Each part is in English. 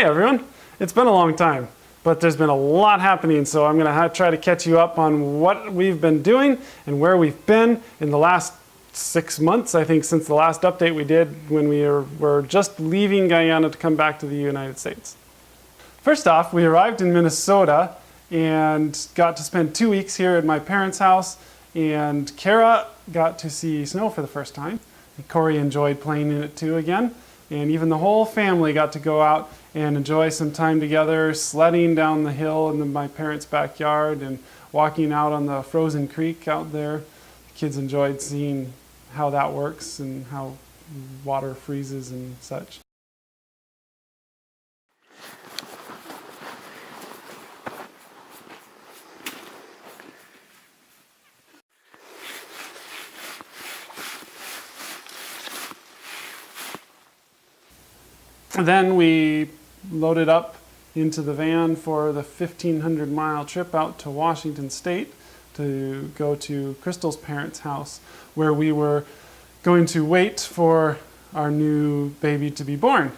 Hey everyone, it's been a long time, but there's been a lot happening, so I'm going to try to catch you up on what we've been doing and where we've been in the last 6 months, I think, since the last update we did when we were just leaving Guyana to come back to the United States. First off, we arrived in Minnesota and got to spend 2 weeks here at my parents' house, and Kara got to see snow for the first time. And Corey enjoyed playing in it too again. And even the whole family got to go out and enjoy some time together, sledding down the hill in my parents' backyard and walking out on the frozen creek out there. The kids enjoyed seeing how that works and how water freezes and such. Then we loaded up into the van for the 1,500-mile trip out to Washington State to go to Crystal's parents' house, where we were going to wait for our new baby to be born.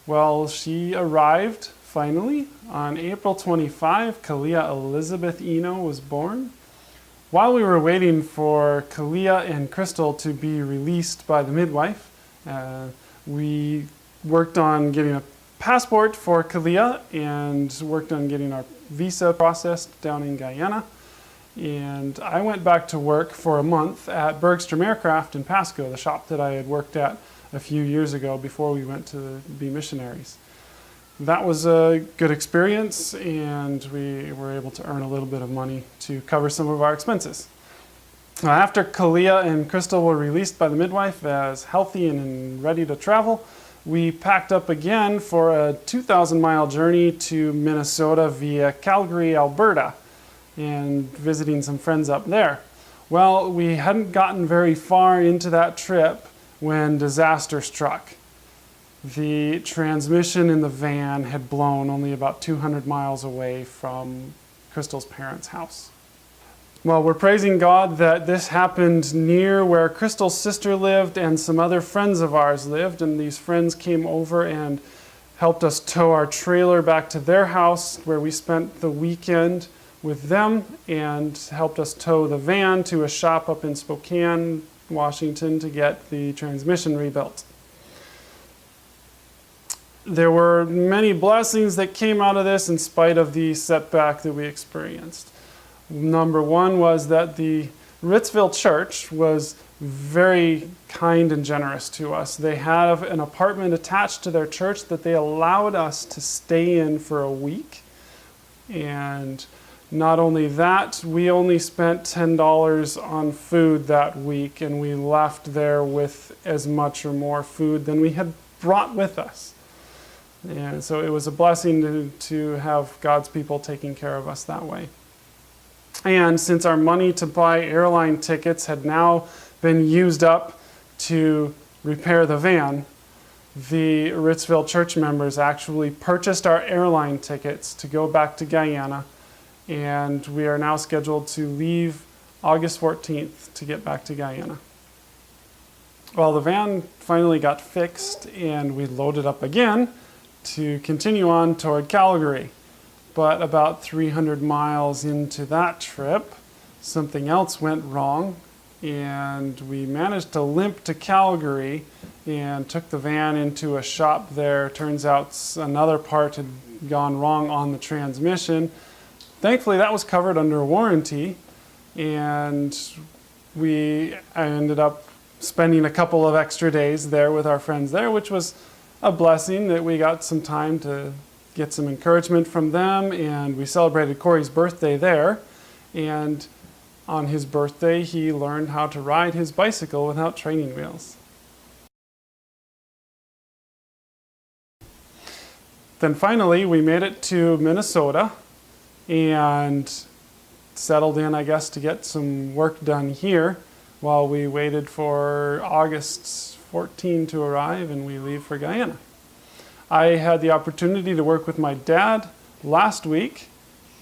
Well, she arrived finally on April 25. Kalia Elizabeth Eno was born. While we were waiting for Kalia and Crystal to be released by the midwife, we worked on getting a passport for Kalia and worked on getting our visa processed down in Guyana. And I went back to work for a month at Bergstrom Aircraft in Pasco, the shop that I had worked at a few years ago before we went to be missionaries. That was a good experience, and we were able to earn a little bit of money to cover some of our expenses. After Kalia and Crystal were released by the midwife as healthy and ready to travel, we packed up again for a 2,000-mile journey to Minnesota via Calgary, Alberta, and visiting some friends up there. Well, we hadn't gotten very far into that trip when disaster struck. The transmission in the van had blown only about 200 miles away from Crystal's parents' house. Well, we're praising God that this happened near where Crystal's sister lived and some other friends of ours lived, and these friends came over and helped us tow our trailer back to their house, where we spent the weekend with them, and helped us tow the van to a shop up in Spokane, Washington, to get the transmission rebuilt. There were many blessings that came out of this in spite of the setback that we experienced. Number one was that the Ritzville Church was very kind and generous to us. They have an apartment attached to their church that they allowed us to stay in for a week. And not only that, we only spent $10 on food that week, and we left there with as much or more food than we had brought with us. And so it was a blessing to have God's people taking care of us that way. And since our money to buy airline tickets had now been used up to repair the van, the Ritzville church members actually purchased our airline tickets to go back to Guyana, and we are now scheduled to leave August 14th to get back to Guyana. Well, the van finally got fixed, and we loaded up again to continue on toward Calgary. But about 300 miles into that trip, something else went wrong, and we managed to limp to Calgary and took the van into a shop there. Turns out another part had gone wrong on the transmission. Thankfully, that was covered under warranty, and I ended up spending a couple of extra days there with our friends there, which was a blessing that we got some time to get some encouragement from them, and we celebrated Corey's birthday there. And on his birthday, he learned how to ride his bicycle without training wheels. Then finally, we made it to Minnesota and settled in, I guess, to get some work done here while we waited for August 14 to arrive and we leave for Guyana. I had the opportunity to work with my dad last week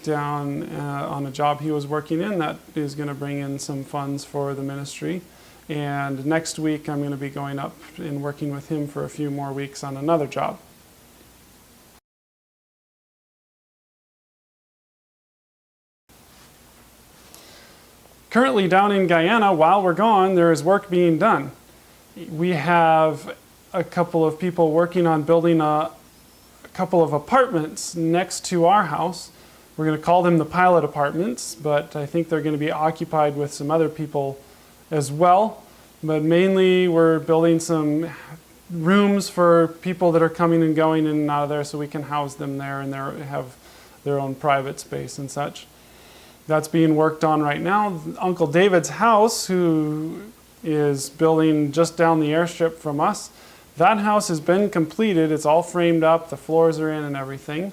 down on a job he was working in that is going to bring in some funds for the ministry. And next week I'm going to be going up and working with him for a few more weeks on another job. Currently down in Guyana, while we're gone, there is work being done. We have a couple of people working on building a couple of apartments next to our house. We're going to call them the pilot apartments, but I think they're going to be occupied with some other people as well. But mainly we're building some rooms for people that are coming and going in and out of there, so we can house them there and have their own private space and such. That's being worked on right now. Uncle David's house, who is building just down the airstrip from us, that house has been completed. It's all framed up, the floors are in and everything.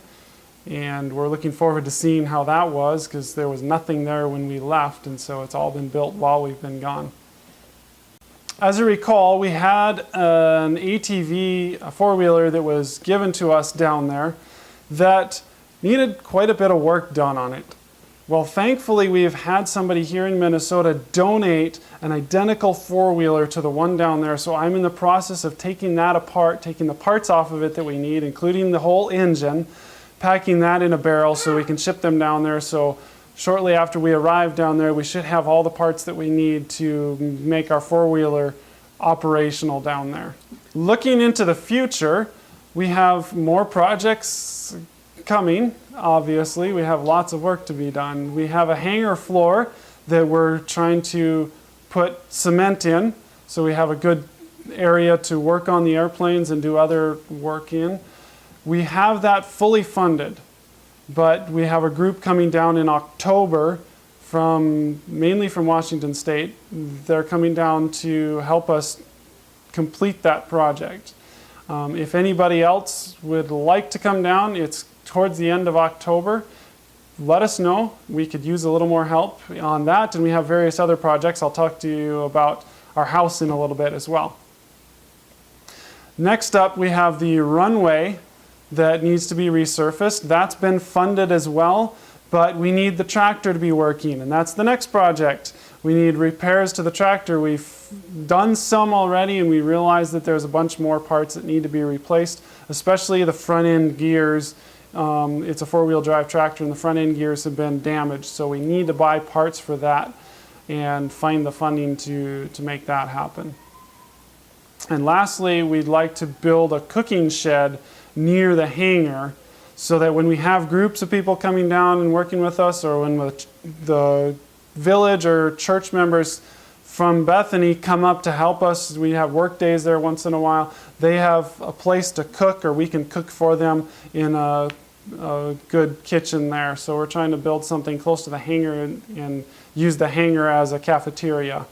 And we're looking forward to seeing how that was, because there was nothing there when we left, and so it's all been built while we've been gone. As you recall, we had an ATV, a four-wheeler that was given to us down there that needed quite a bit of work done on it. Well, thankfully, we've had somebody here in Minnesota donate an identical four-wheeler to the one down there, so I'm in the process of taking that apart, taking the parts off of it that we need, including the whole engine, packing that in a barrel so we can ship them down there. So shortly after we arrive down there, we should have all the parts that we need to make our four-wheeler operational down there. Looking into the future, we have more projects coming. Obviously, we have lots of work to be done. We have a hangar floor that we're trying to put cement in, so we have a good area to work on the airplanes and do other work in. We have that fully funded, but we have a group coming down in October mainly from Washington State. They're coming down to help us complete that project. If anybody else would like to come down, it's towards the end of October. Let us know. We could use a little more help on that, and we have various other projects. I'll talk to you about our house in a little bit as well. Next up, we have the runway that needs to be resurfaced. That's been funded as well, but we need the tractor to be working, and that's the next project. We need repairs to the tractor. We've done some already, and we realize that there's a bunch more parts that need to be replaced, especially the front end gears. It's a four-wheel drive tractor, and the front end gears have been damaged, so we need to buy parts for that and find the funding to make that happen. And lastly, we'd like to build a cooking shed near the hangar, so that when we have groups of people coming down and working with us, or when the village or church members from Bethany come up to help us, we have work days there once in a while, they have a place to cook, or we can cook for them in a good kitchen there. So we're trying to build something close to the hangar and use the hangar as a cafeteria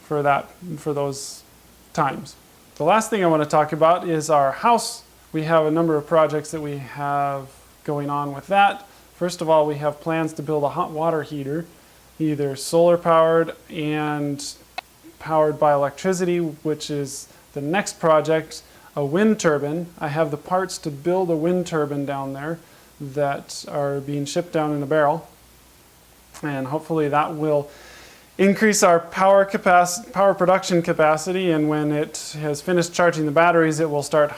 for those times. The last thing I want to talk about is our house. We have a number of projects that we have going on with that. First of all, we have plans to build a hot water heater, either solar powered and powered by electricity, which is the next project, a wind turbine. I have the parts to build a wind turbine down there that are being shipped down in a barrel. And hopefully that will increase our power production capacity, and when it has finished charging the batteries, it will start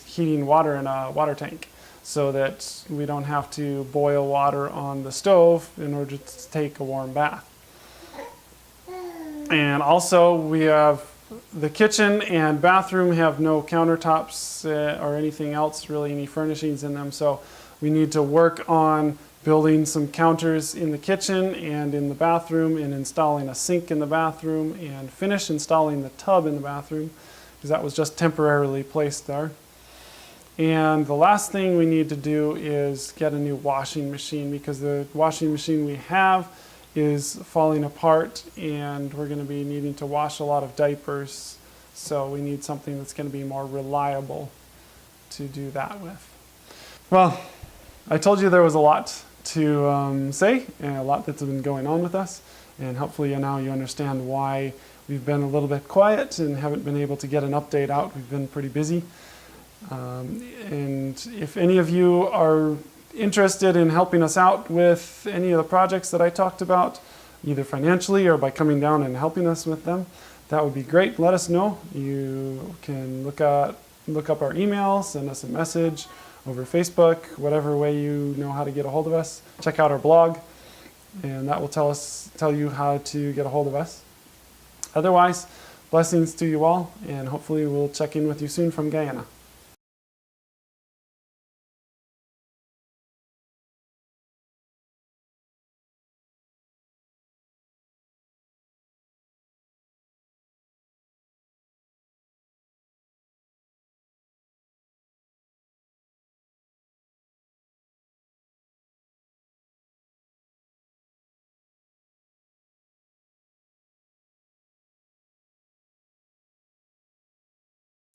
heating water in a water tank, so that we don't have to boil water on the stove in order to take a warm bath. And also we have the kitchen and bathroom have no countertops or anything else, really any furnishings in them, so we need to work on building some counters in the kitchen and in the bathroom, and installing a sink in the bathroom, and finish installing the tub in the bathroom, because that was just temporarily placed there. And the last thing we need to do is get a new washing machine, because the washing machine we have is falling apart, and we're going to be needing to wash a lot of diapers, so we need something that's going to be more reliable to do that with. Well, I told you there was a lot to say, and a lot that's been going on with us, and hopefully now you understand why we've been a little bit quiet and haven't been able to get an update out. We've been pretty busy. And if any of you are interested in helping us out with any of the projects that I talked about, either financially or by coming down and helping us with them, that would be great. Let us know. You can look up our email, send us a message over Facebook, whatever way you know how to get a hold of us. Check out our blog, and that will tell you how to get a hold of us. Otherwise, blessings to you all, and hopefully we'll check in with you soon from Guyana.